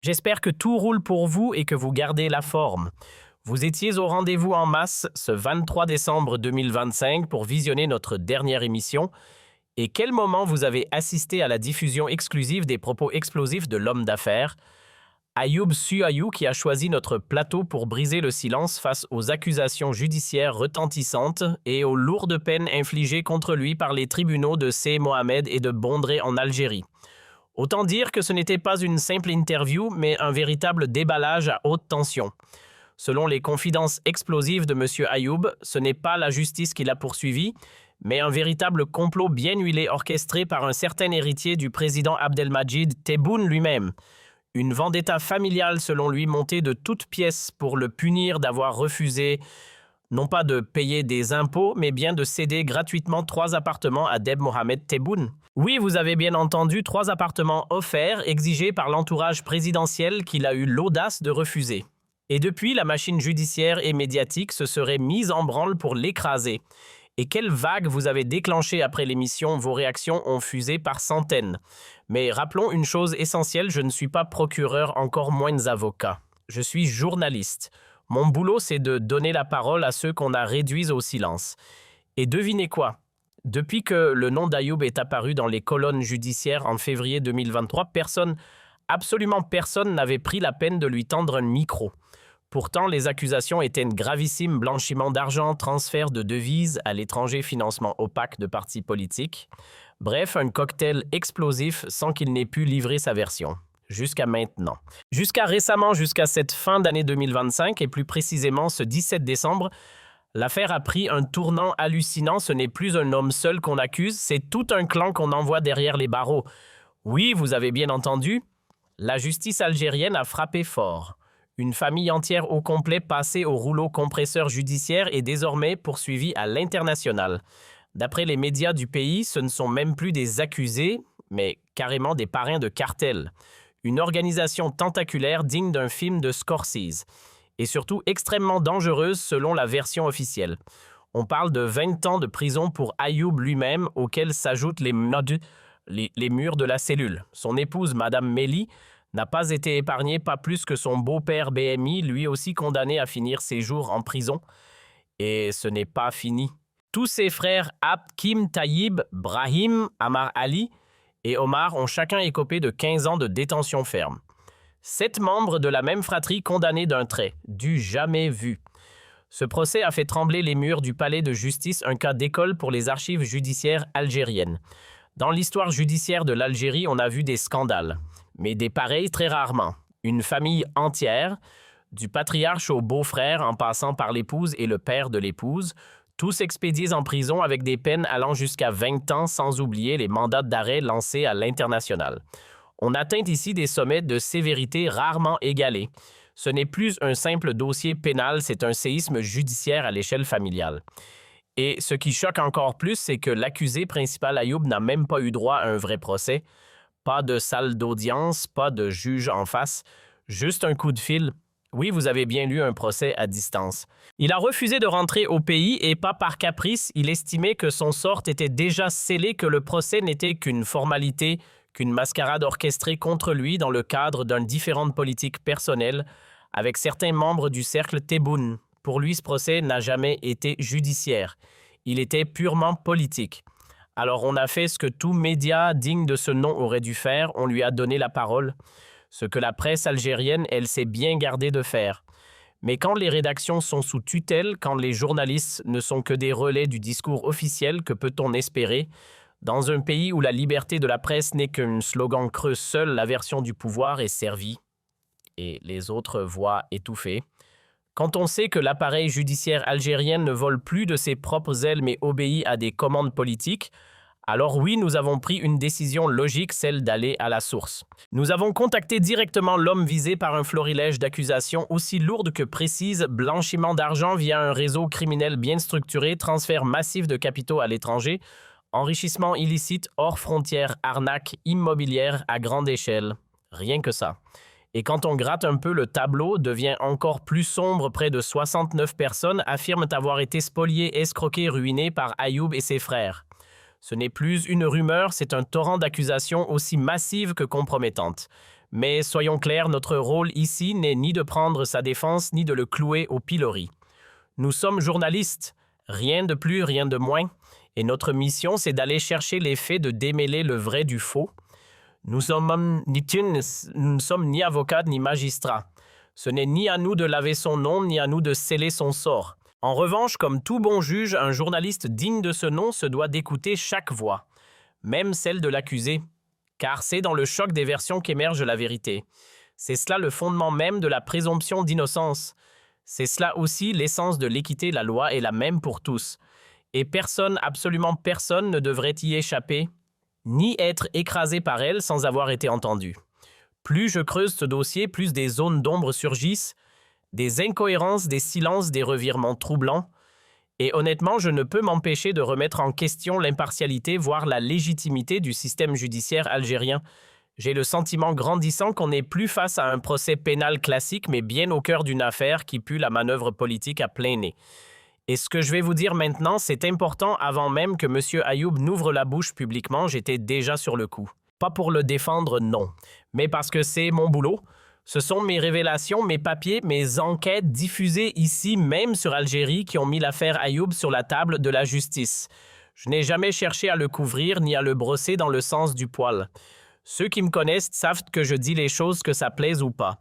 J'espère que tout roule pour vous et que vous gardez la forme. Vous étiez au rendez-vous en masse ce 23 décembre 2025 pour visionner notre dernière émission. Et quel moment vous avez assisté à la diffusion exclusive des propos explosifs de l'homme d'affaires, Ayoub Suayou, qui a choisi notre plateau pour briser le silence face aux accusations judiciaires retentissantes et aux lourdes peines infligées contre lui par les tribunaux de Sey Mohamed et de Bondrée en Algérie. Autant dire que ce n'était pas une simple interview, mais un véritable déballage à haute tension. Selon les confidences explosives de M. Ayoub, ce n'est pas la justice qui l'a poursuivi, mais un véritable complot bien huilé orchestré par un certain héritier du président Abdelmadjid Tebboune lui-même. Une vendetta familiale selon lui montée de toutes pièces pour le punir d'avoir refusé non pas de payer des impôts, mais bien de céder gratuitement 3 appartements à Deb Mohamed Tebboune. Oui, vous avez bien entendu, 3 appartements offerts, exigés par l'entourage présidentiel qu'il a eu l'audace de refuser. Et depuis, la machine judiciaire et médiatique se serait mise en branle pour l'écraser. Et quelle vague vous avez déclenchée après l'émission, vos réactions ont fusé par centaines. Mais rappelons une chose essentielle, je ne suis pas procureur, encore moins avocat. Je suis journaliste. Mon boulot, c'est de donner la parole à ceux qu'on a réduits au silence. Et devinez quoi? Depuis que le nom d'Ayoub est apparu dans les colonnes judiciaires en février 2023, personne, absolument personne n'avait pris la peine de lui tendre un micro. Pourtant, les accusations étaient gravissimes: blanchiment d'argent, transfert de devises à l'étranger, financement opaque de partis politiques. Bref, un cocktail explosif sans qu'il n'ait pu livrer sa version. Jusqu'à maintenant. Jusqu'à récemment, jusqu'à cette fin d'année 2025, et plus précisément ce 17 décembre, l'affaire a pris un tournant hallucinant. Ce n'est plus un homme seul qu'on accuse, c'est tout un clan qu'on envoie derrière les barreaux. Oui, vous avez bien entendu, la justice algérienne a frappé fort. Une famille entière au complet passée au rouleau compresseur judiciaire est désormais poursuivie à l'international. D'après les médias du pays, ce ne sont même plus des accusés, mais carrément des parrains de cartels. Une organisation tentaculaire digne d'un film de Scorsese. Et surtout extrêmement dangereuse selon la version officielle. On parle de 20 ans de prison pour Ayoub lui-même, auxquels s'ajoutent les murs de la cellule. Son épouse, Madame Melli, n'a pas été épargnée, pas plus que son beau-père BMI, lui aussi condamné à finir ses jours en prison. Et ce n'est pas fini. Tous ses frères Abd Kim Taïb, Brahim, Amar Ali et Omar ont chacun écopé de 15 ans de détention ferme. 7 membres de la même fratrie condamnés d'un trait, du jamais vu. Ce procès a fait trembler les murs du palais de justice, un cas d'école pour les archives judiciaires algériennes. Dans l'histoire judiciaire de l'Algérie, on a vu des scandales, mais des pareils très rarement. Une famille entière, du patriarche au beau-frère en passant par l'épouse et le père de l'épouse, tous expédiés en prison avec des peines allant jusqu'à 20 ans, sans oublier les mandats d'arrêt lancés à l'international. On atteint ici des sommets de sévérité rarement égalés. Ce n'est plus un simple dossier pénal, c'est un séisme judiciaire à l'échelle familiale. Et ce qui choque encore plus, c'est que l'accusé principal Ayoub n'a même pas eu droit à un vrai procès. Pas de salle d'audience, pas de juge en face, juste un coup de fil. Oui, vous avez bien lu, un procès à distance. Il a refusé de rentrer au pays et pas par caprice, il estimait que son sort était déjà scellé, que le procès n'était qu'une formalité, qu'une mascarade orchestrée contre lui dans le cadre d'un différend politique personnel avec certains membres du cercle Tebboune. Pour lui, ce procès n'a jamais été judiciaire. Il était purement politique. Alors on a fait ce que tout média digne de ce nom aurait dû faire, on lui a donné la parole. Ce que la presse algérienne, elle, s'est bien gardée de faire. Mais quand les rédactions sont sous tutelle, quand les journalistes ne sont que des relais du discours officiel, que peut-on espérer? Dans un pays où la liberté de la presse n'est qu'un slogan creux, seule la version du pouvoir est servie et les autres voix étouffées. Quand on sait que l'appareil judiciaire algérien ne vole plus de ses propres ailes mais obéit à des commandes politiques, alors oui, nous avons pris une décision logique, celle d'aller à la source. Nous avons contacté directement l'homme visé par un florilège d'accusations aussi lourdes que précises: blanchiment d'argent via un réseau criminel bien structuré, transfert massif de capitaux à l'étranger, enrichissement illicite hors frontières, arnaque immobilière à grande échelle. Rien que ça. Et quand on gratte un peu, le tableau devient encore plus sombre. Près de 69 personnes affirment avoir été spoliées, escroquées, ruinées par Ayoub et ses frères. Ce n'est plus une rumeur, c'est un torrent d'accusations aussi massives que compromettantes. Mais soyons clairs, notre rôle ici n'est ni de prendre sa défense, ni de le clouer au pilori. Nous sommes journalistes, rien de plus, rien de moins, et notre mission, c'est d'aller chercher les faits, de démêler le vrai du faux. Nous ne sommes ni avocats ni magistrats. Ce n'est ni à nous de laver son nom, ni à nous de sceller son sort. En revanche, comme tout bon juge, un journaliste digne de ce nom se doit d'écouter chaque voix, même celle de l'accusé, car c'est dans le choc des versions qu'émerge la vérité. C'est cela le fondement même de la présomption d'innocence. C'est cela aussi l'essence de l'équité, la loi est la même pour tous. Et personne, absolument personne, ne devrait y échapper, ni être écrasé par elle sans avoir été entendu. Plus je creuse ce dossier, plus des zones d'ombre surgissent, des incohérences, des silences, des revirements troublants. Et honnêtement, je ne peux m'empêcher de remettre en question l'impartialité, voire la légitimité du système judiciaire algérien. J'ai le sentiment grandissant qu'on n'est plus face à un procès pénal classique, mais bien au cœur d'une affaire qui pue la manœuvre politique à plein nez. Et ce que je vais vous dire maintenant, c'est important avant même que M. Ayoub n'ouvre la bouche publiquement, j'étais déjà sur le coup. Pas pour le défendre, non, mais parce que c'est mon boulot. Ce sont mes révélations, mes papiers, mes enquêtes diffusées ici même sur Algérie qui ont mis l'affaire Ayoub sur la table de la justice. Je n'ai jamais cherché à le couvrir ni à le brosser dans le sens du poil. Ceux qui me connaissent savent que je dis les choses que ça plaise ou pas.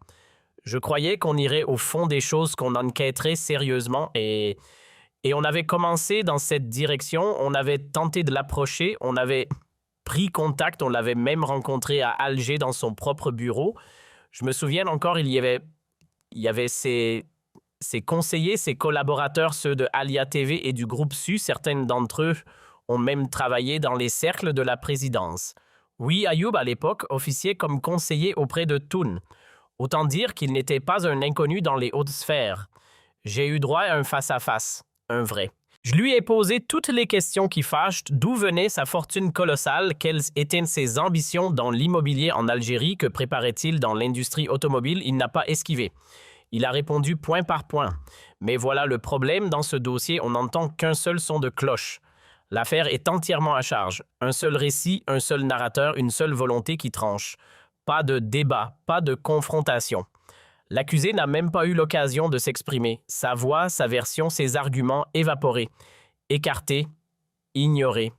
Je croyais qu'on irait au fond des choses, qu'on enquêterait sérieusement et on avait commencé dans cette direction, on avait tenté de l'approcher, on avait pris contact, on l'avait même rencontré à Alger dans son propre bureau. Je me souviens encore, il y avait ses conseillers, ses collaborateurs, ceux de Alia TV et du groupe SU. Certains d'entre eux ont même travaillé dans les cercles de la présidence. Oui, Ayoub, à l'époque, officiait comme conseiller auprès de Toun. Autant dire qu'il n'était pas un inconnu dans les hautes sphères. J'ai eu droit à un face-à-face, un vrai. Je lui ai posé toutes les questions qui fâchent, d'où venait sa fortune colossale, quelles étaient ses ambitions dans l'immobilier en Algérie, que préparait-il dans l'industrie automobile, il n'a pas esquivé. Il a répondu point par point. Mais voilà le problème, dans ce dossier, on n'entend qu'un seul son de cloche. L'affaire est entièrement à charge. Un seul récit, un seul narrateur, une seule volonté qui tranche. Pas de débat, pas de confrontation. L'accusé n'a même pas eu l'occasion de s'exprimer. Sa voix, sa version, ses arguments évaporés, écartés, ignorés.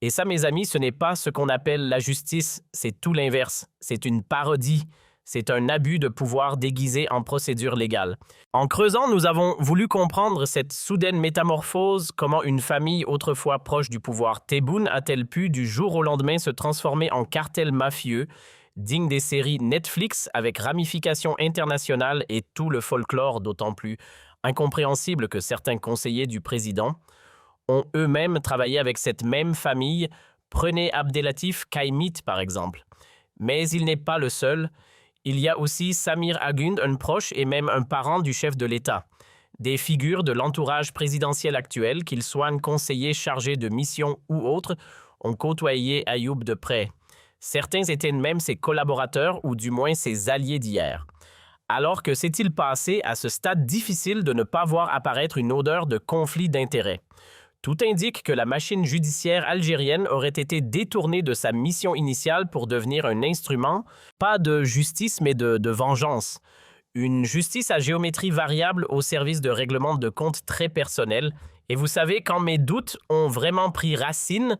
Et ça, mes amis, ce n'est pas ce qu'on appelle la justice, c'est tout l'inverse. C'est une parodie. C'est un abus de pouvoir déguisé en procédure légale. En creusant, nous avons voulu comprendre cette soudaine métamorphose, comment une famille autrefois proche du pouvoir Tebboune a-t-elle pu du jour au lendemain se transformer en cartel mafieux, digne des séries Netflix avec ramifications internationales et tout le folklore d'autant plus incompréhensible que certains conseillers du président ont eux-mêmes travaillé avec cette même famille. Prenez Abdelatif Kaimit par exemple. Mais il n'est pas le seul. Il y a aussi Samir Agund, un proche et même un parent du chef de l'État. Des figures de l'entourage présidentiel actuel, qu'ils soient conseillers chargés de mission ou autres, ont côtoyé Ayoub de près. Certains étaient même ses collaborateurs ou du moins ses alliés d'hier. Alors que s'est-il passé à ce stade difficile de ne pas voir apparaître une odeur de conflit d'intérêts? Tout indique que la machine judiciaire algérienne aurait été détournée de sa mission initiale pour devenir un instrument, pas de justice mais de vengeance. Une justice à géométrie variable au service de règlements de comptes très personnels. Et vous savez, quand mes doutes ont vraiment pris racine,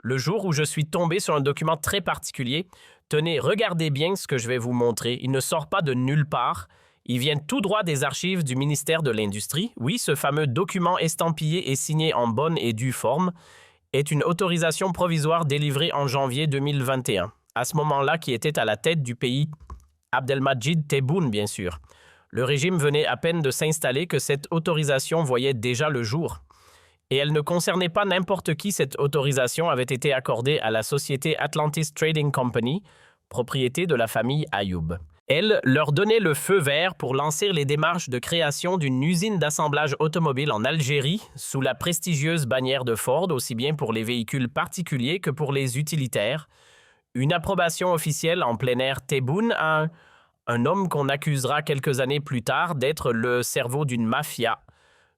le jour où je suis tombé sur un document très particulier, tenez, regardez bien ce que je vais vous montrer. Il ne sort pas de nulle part. Il vient tout droit des archives du ministère de l'Industrie. Oui, ce fameux document estampillé et signé en bonne et due forme est une autorisation provisoire délivrée en janvier 2021. À ce moment-là, qui était à la tête du pays, Abdelmadjid Tebboune, bien sûr. Le régime venait à peine de s'installer que cette autorisation voyait déjà le jour. Et elle ne concernait pas n'importe qui. Cette autorisation avait été accordée à la société Atlantis Trading Company, propriété de la famille Ayoub. Elle leur donnait le feu vert pour lancer les démarches de création d'une usine d'assemblage automobile en Algérie sous la prestigieuse bannière de Ford, aussi bien pour les véhicules particuliers que pour les utilitaires. Une approbation officielle en plein air. Tebboune, un homme qu'on accusera quelques années plus tard d'être le cerveau d'une mafia.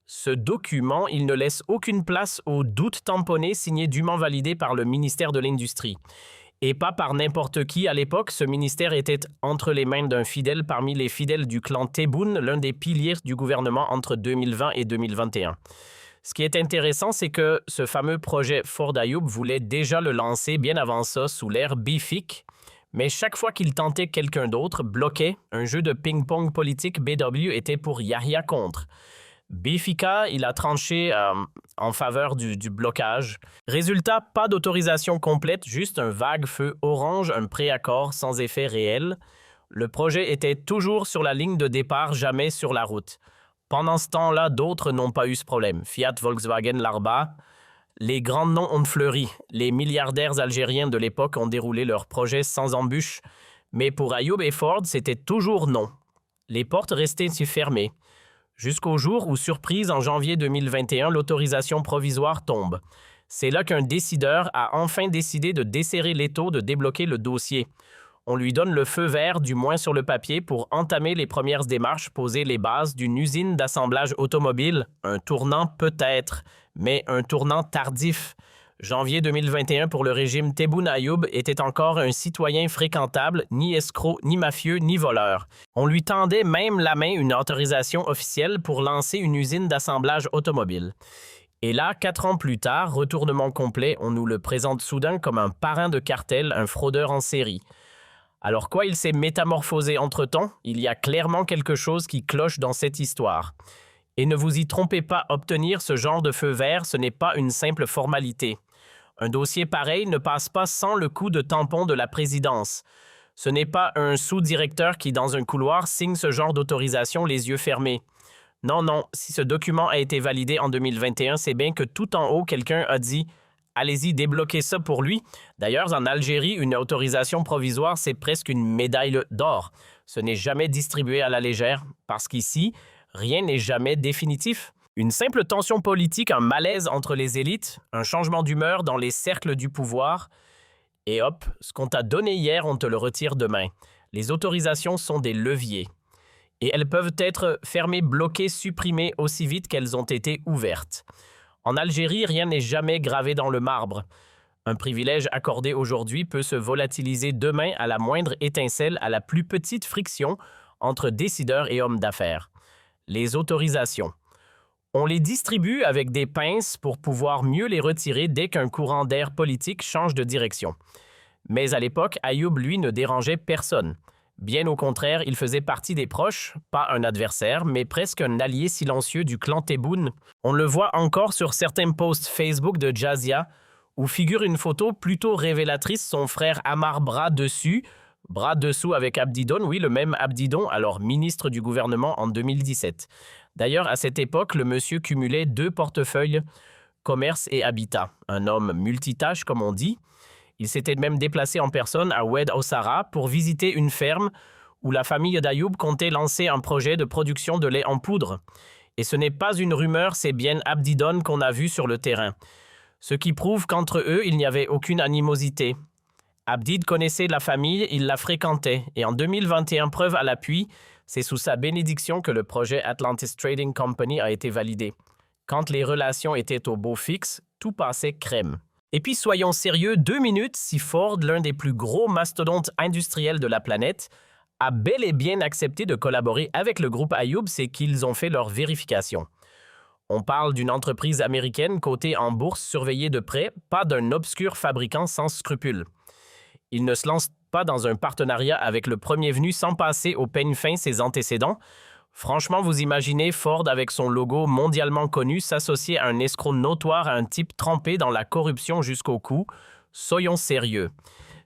Ce document, il ne laisse aucune place aux doutes tamponnés signés dûment validés par le ministère de l'Industrie. Et pas par n'importe qui à l'époque, ce ministère était entre les mains d'un fidèle parmi les fidèles du clan Tebboune, l'un des piliers du gouvernement entre 2020 et 2021. Ce qui est intéressant, c'est que ce fameux projet Ford Ayoub voulait déjà le lancer bien avant ça sous l'ère BIFIC, mais chaque fois qu'il tentait quelqu'un d'autre, bloquait, un jeu de ping-pong politique BW était pour Yahya contre. BFICA, il a tranché en faveur du blocage. Résultat, pas d'autorisation complète, juste un vague feu orange, un préaccord sans effet réel. Le projet était toujours sur la ligne de départ, jamais sur la route. Pendant ce temps-là, d'autres n'ont pas eu ce problème. Fiat, Volkswagen, Larba. Les grands noms ont fleuri. Les milliardaires algériens de l'époque ont déroulé leurs projets sans embûche. Mais pour Ayoub et Ford, c'était toujours non. Les portes restaient fermées. Jusqu'au jour où, surprise, en janvier 2021, l'autorisation provisoire tombe. C'est là qu'un décideur a enfin décidé de desserrer l'étau, de débloquer le dossier. On lui donne le feu vert, du moins sur le papier, pour entamer les premières démarches, poser les bases d'une usine d'assemblage automobile. Un tournant peut-être, mais un tournant tardif. Janvier 2021 pour le régime Tebboune Ayoub était encore un citoyen fréquentable, ni escroc, ni mafieux, ni voleur. On lui tendait même la main une autorisation officielle pour lancer une usine d'assemblage automobile. Et là, 4 ans plus tard, retournement complet, on nous le présente soudain comme un parrain de cartel, un fraudeur en série. Alors quoi, il s'est métamorphosé entre-temps? Il y a clairement quelque chose qui cloche dans cette histoire. Et ne vous y trompez pas, obtenir ce genre de feu vert, ce n'est pas une simple formalité. Un dossier pareil ne passe pas sans le coup de tampon de la présidence. Ce n'est pas un sous-directeur qui, dans un couloir, signe ce genre d'autorisation les yeux fermés. Non, si ce document a été validé en 2021, c'est bien que tout en haut, quelqu'un a dit « Allez-y, débloquez ça pour lui ». D'ailleurs, en Algérie, une autorisation provisoire, c'est presque une médaille d'or. Ce n'est jamais distribué à la légère, parce qu'ici, rien n'est jamais définitif. Une simple tension politique, un malaise entre les élites, un changement d'humeur dans les cercles du pouvoir, et hop, ce qu'on t'a donné hier, on te le retire demain. Les autorisations sont des leviers. Et elles peuvent être fermées, bloquées, supprimées aussi vite qu'elles ont été ouvertes. En Algérie, rien n'est jamais gravé dans le marbre. Un privilège accordé aujourd'hui peut se volatiliser demain à la moindre étincelle, à la plus petite friction entre décideurs et hommes d'affaires. Les autorisations. On les distribue avec des pinces pour pouvoir mieux les retirer dès qu'un courant d'air politique change de direction. Mais à l'époque, Ayoub, lui, ne dérangeait personne. Bien au contraire, il faisait partie des proches, pas un adversaire, mais presque un allié silencieux du clan Tebboune. On le voit encore sur certains posts Facebook de Jazia, où figure une photo plutôt révélatrice, son frère Amar bras dessous avec Abdidon, oui, le même Abdidon, alors ministre du gouvernement en 2017. D'ailleurs, à cette époque, le monsieur cumulait 2 portefeuilles, commerce et habitat. Un homme multitâche, comme on dit. Il s'était même déplacé en personne à Oued Ossara pour visiter une ferme où la famille d'Ayoub comptait lancer un projet de production de lait en poudre. Et ce n'est pas une rumeur, c'est bien Abdidon qu'on a vu sur le terrain. Ce qui prouve qu'entre eux, il n'y avait aucune animosité. Abdid connaissait la famille, il la fréquentait. Et en 2021, preuve à l'appui, c'est sous sa bénédiction que le projet Atlantis Trading Company a été validé. Quand les relations étaient au beau fixe, tout passait crème. Et puis soyons sérieux, 2 minutes, si Ford, l'un des plus gros mastodontes industriels de la planète, a bel et bien accepté de collaborer avec le groupe Ayoub, c'est qu'ils ont fait leur vérification. On parle d'une entreprise américaine cotée en bourse surveillée de près, pas d'un obscur fabricant sans scrupules. Il ne se lance pas dans un partenariat avec le premier venu sans passer au peigne fin ses antécédents. Franchement, vous imaginez Ford avec son logo mondialement connu s'associer à un escroc notoire, à un type trempé dans la corruption jusqu'au cou? Soyons sérieux.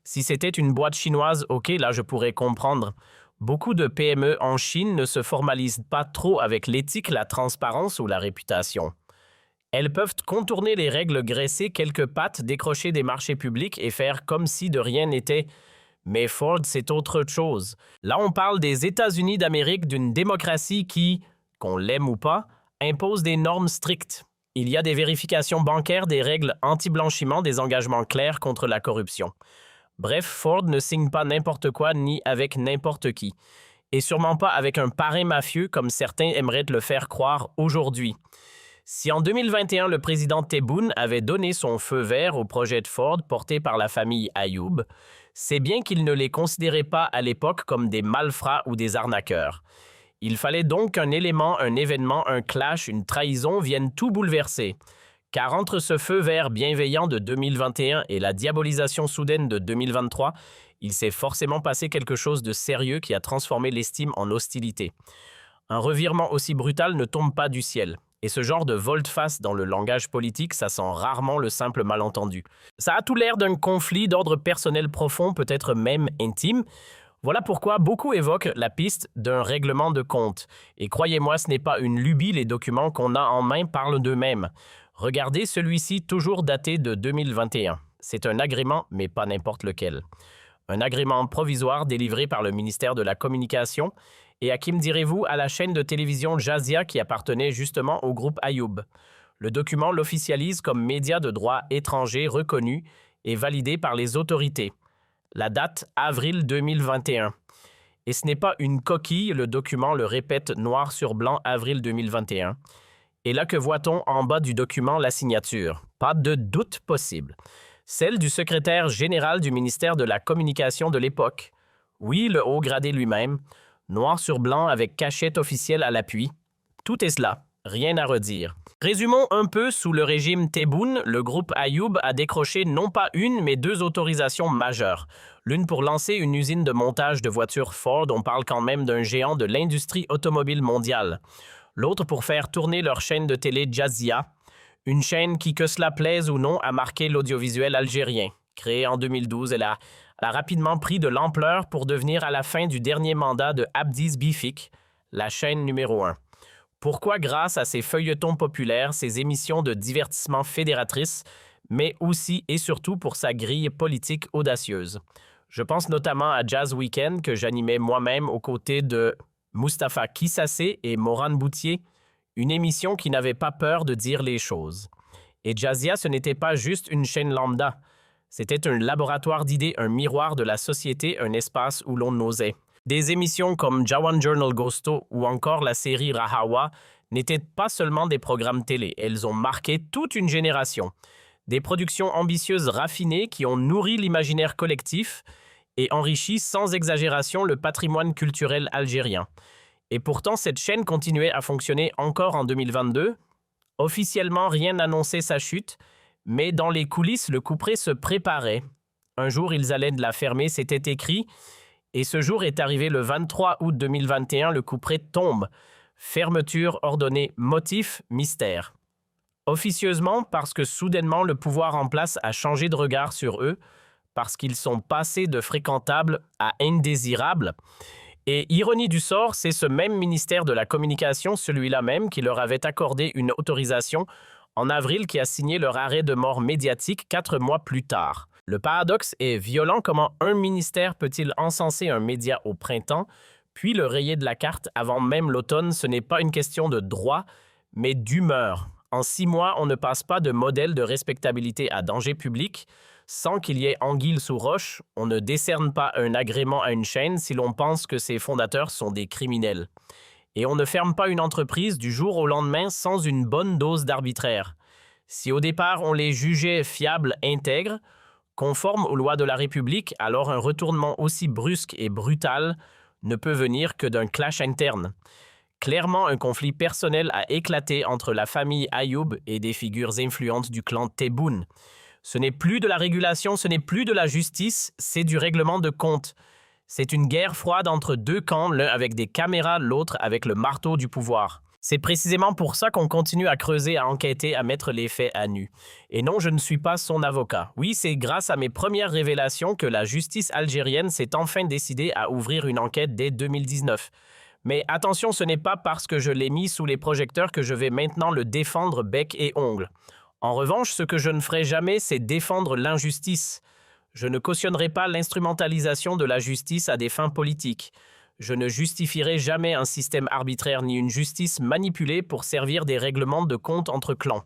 Si c'était une boîte chinoise, ok, là je pourrais comprendre. Beaucoup de PME en Chine ne se formalisent pas trop avec l'éthique, la transparence ou la réputation. Elles peuvent contourner les règles, graisser quelques pattes, décrocher des marchés publics et faire comme si de rien n'était. Mais Ford, c'est autre chose. Là, on parle des États-Unis d'Amérique, d'une démocratie qui, qu'on l'aime ou pas, impose des normes strictes. Il y a des vérifications bancaires, des règles anti-blanchiment, des engagements clairs contre la corruption. Bref, Ford ne signe pas n'importe quoi ni avec n'importe qui. Et sûrement pas avec un parrain mafieux comme certains aimeraient le faire croire aujourd'hui. Si en 2021, le président Tebboune avait donné son feu vert au projet de Ford porté par la famille Ayoub, c'est bien qu'il ne les considérait pas à l'époque comme des malfrats ou des arnaqueurs. Il fallait donc qu'un élément, un événement, un clash, une trahison viennent tout bouleverser. Car entre ce feu vert bienveillant de 2021 et la diabolisation soudaine de 2023, il s'est forcément passé quelque chose de sérieux qui a transformé l'estime en hostilité. Un revirement aussi brutal ne tombe pas du ciel. Et ce genre de volte-face dans le langage politique, ça sent rarement le simple malentendu. Ça a tout l'air d'un conflit d'ordre personnel profond, peut-être même intime. Voilà pourquoi beaucoup évoquent la piste d'un règlement de compte. Et croyez-moi, ce n'est pas une lubie, les documents qu'on a en main parlent d'eux-mêmes. Regardez celui-ci toujours daté de 2021. C'est un agrément, mais pas n'importe lequel. Un agrément provisoire délivré par le ministère de la Communication. Et à qui me direz-vous? À la chaîne de télévision Jazzia qui appartenait justement au groupe Ayoub. Le document l'officialise comme média de droit étranger reconnu et validé par les autorités. La date, avril 2021. Et ce n'est pas une coquille, le document le répète noir sur blanc, avril 2021. Et là que voit-on en bas du document la signature? Pas de doute possible. Celle du secrétaire général du ministère de la Communication de l'époque. Oui, le haut gradé lui-même. Noir sur blanc avec cachette officielle à l'appui. Tout est cela, rien à redire. Résumons un peu, sous le régime Tebboune, le groupe Ayoub a décroché non pas une, mais deux autorisations majeures. L'une pour lancer une usine de montage de voitures Ford, on parle quand même d'un géant de l'industrie automobile mondiale. L'autre pour faire tourner leur chaîne de télé Jazzia, une chaîne qui, que cela plaise ou non, a marqué l'audiovisuel algérien. Créée en 2012, elle a rapidement pris de l'ampleur pour devenir à la fin du dernier mandat de Abdiz Bifik, la chaîne numéro 1. Pourquoi? Grâce à ses feuilletons populaires, ses émissions de divertissement fédératrices, mais aussi et surtout pour sa grille politique audacieuse. Je pense notamment à Jazz Weekend que j'animais moi-même aux côtés de Mustapha Kissassé et Morane Boutier, une émission qui n'avait pas peur de dire les choses. Et Jazzia, ce n'était pas juste une chaîne lambda. C'était un laboratoire d'idées, un miroir de la société, un espace où l'on osait. Des émissions comme Jawan Journal Ghosto ou encore la série Rahawa n'étaient pas seulement des programmes télé, elles ont marqué toute une génération. Des productions ambitieuses raffinées qui ont nourri l'imaginaire collectif et enrichi sans exagération le patrimoine culturel algérien. Et pourtant, cette chaîne continuait à fonctionner encore en 2022. Officiellement, rien n'annonçait sa chute, mais dans les coulisses, le couperet se préparait. Un jour, ils allaient la fermer, c'était écrit. Et ce jour est arrivé le 23 août 2021, le couperet tombe. Fermeture ordonnée, motif, mystère. Officieusement, parce que soudainement, le pouvoir en place a changé de regard sur eux, parce qu'ils sont passés de fréquentables à indésirables. Et ironie du sort, c'est ce même ministère de la Communication, celui-là même, qui leur avait accordé une autorisation en avril qui a signé leur arrêt de mort médiatique 4 mois plus tard. Le paradoxe est violent. Comment un ministère peut-il encenser un média au printemps, puis le rayer de la carte avant même l'automne? Ce n'est pas une question de droit, mais d'humeur. En 6 mois, on ne passe pas de modèle de respectabilité à danger public sans qu'il y ait anguille sous roche. On ne décerne pas un agrément à une chaîne si l'on pense que ses fondateurs sont des criminels. Et on ne ferme pas une entreprise du jour au lendemain sans une bonne dose d'arbitraire. Si au départ on les jugeait fiables, intègres, conformes aux lois de la République, alors un retournement aussi brusque et brutal ne peut venir que d'un clash interne. Clairement, un conflit personnel a éclaté entre la famille Ayoub et des figures influentes du clan Tebboune. Ce n'est plus de la régulation, ce n'est plus de la justice, c'est du règlement de compte. C'est une guerre froide entre deux camps, l'un avec des caméras, l'autre avec le marteau du pouvoir. C'est précisément pour ça qu'on continue à creuser, à enquêter, à mettre les faits à nu. Et non, je ne suis pas son avocat. Oui, c'est grâce à mes premières révélations que la justice algérienne s'est enfin décidée à ouvrir une enquête dès 2019. Mais attention, ce n'est pas parce que je l'ai mis sous les projecteurs que je vais maintenant le défendre bec et ongles. En revanche, ce que je ne ferai jamais, c'est défendre l'injustice. Je ne cautionnerai pas l'instrumentalisation de la justice à des fins politiques. Je ne justifierai jamais un système arbitraire ni une justice manipulée pour servir des règlements de compte entre clans.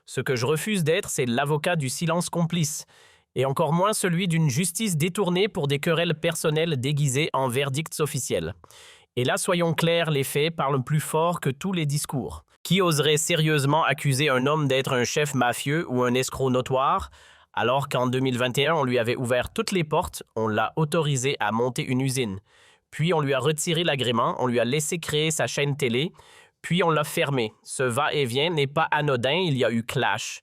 Ce que je refuse d'être, c'est l'avocat du silence complice, et encore moins celui d'une justice détournée pour des querelles personnelles déguisées en verdicts officiels. Et là, soyons clairs, les faits parlent plus fort que tous les discours. Qui oserait sérieusement accuser un homme d'être un chef mafieux ou un escroc notoire, alors qu'en 2021, on lui avait ouvert toutes les portes, on l'a autorisé à monter une usine. Puis on lui a retiré l'agrément, on lui a laissé créer sa chaîne télé, puis on l'a fermé. Ce va-et-vient n'est pas anodin, il y a eu clash.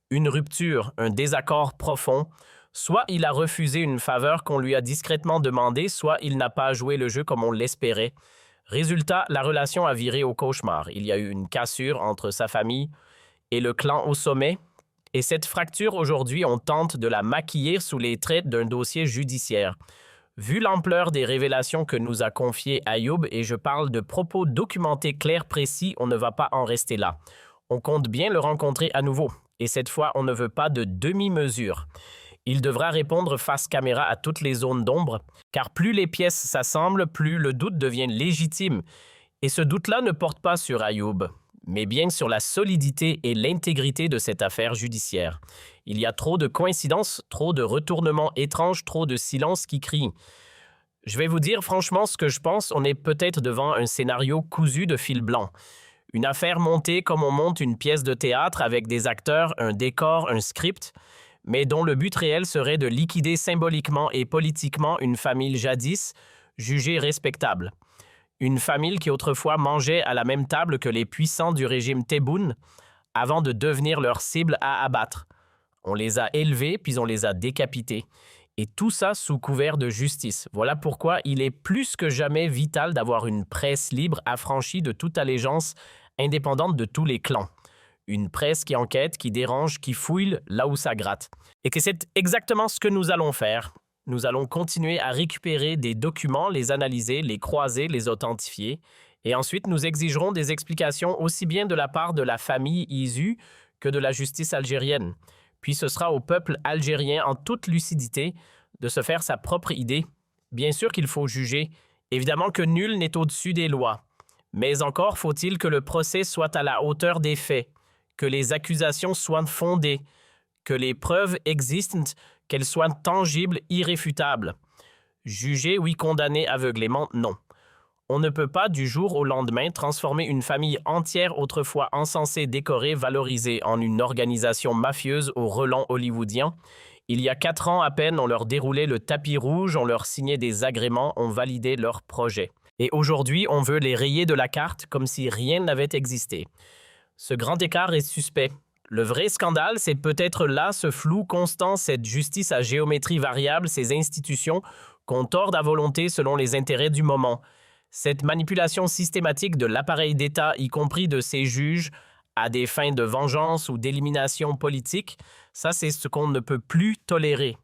Une rupture, un désaccord profond. Soit il a refusé une faveur qu'on lui a discrètement demandée, soit il n'a pas joué le jeu comme on l'espérait. Résultat, la relation a viré au cauchemar. Il y a eu une cassure entre sa famille et le clan au sommet. Et cette fracture, aujourd'hui, on tente de la maquiller sous les traits d'un dossier judiciaire. Vu l'ampleur des révélations que nous a confiées Ayoub, et je parle de propos documentés clairs précis, on ne va pas en rester là. On compte bien le rencontrer à nouveau. Et cette fois, on ne veut pas de demi-mesure. Il devra répondre face caméra à toutes les zones d'ombre, car plus les pièces s'assemblent, plus le doute devient légitime. Et ce doute-là ne porte pas sur Ayoub, mais bien sur la solidité et l'intégrité de cette affaire judiciaire. Il y a trop de coïncidences, trop de retournements étranges, trop de silences qui crient. Je vais vous dire franchement ce que je pense, on est peut-être devant un scénario cousu de fil blanc. Une affaire montée comme on monte une pièce de théâtre avec des acteurs, un décor, un script, mais dont le but réel serait de liquider symboliquement et politiquement une famille jadis jugée respectable. Une famille qui autrefois mangeait à la même table que les puissants du régime Tebboune avant de devenir leur cible à abattre. On les a élevés, puis on les a décapités. Et tout ça sous couvert de justice. Voilà pourquoi il est plus que jamais vital d'avoir une presse libre affranchie de toute allégeance indépendante de tous les clans. Une presse qui enquête, qui dérange, qui fouille là où ça gratte. Et que c'est exactement ce que nous allons faire. Nous allons continuer à récupérer des documents, les analyser, les croiser, les authentifier. Et ensuite, nous exigerons des explications aussi bien de la part de la famille Izu que de la justice algérienne. Puis ce sera au peuple algérien en toute lucidité de se faire sa propre idée. Bien sûr qu'il faut juger. Évidemment que nul n'est au-dessus des lois. Mais encore faut-il que le procès soit à la hauteur des faits, que les accusations soient fondées, que les preuves existent, qu'elles soient tangibles, irréfutables. Juger, oui, condamner aveuglément, non. On ne peut pas du jour au lendemain transformer une famille entière autrefois encensée, décorée, valorisée en une organisation mafieuse au relent hollywoodien. Il y a 4 ans à peine, on leur déroulait le tapis rouge, on leur signait des agréments, on validait leurs projets. Et aujourd'hui, on veut les rayer de la carte comme si rien n'avait existé. Ce grand écart est suspect. Le vrai scandale, c'est peut-être là ce flou constant, cette justice à géométrie variable, ces institutions qu'on tord à volonté selon les intérêts du moment. Cette manipulation systématique de l'appareil d'État, y compris de ses juges, à des fins de vengeance ou d'élimination politique, ça c'est ce qu'on ne peut plus tolérer.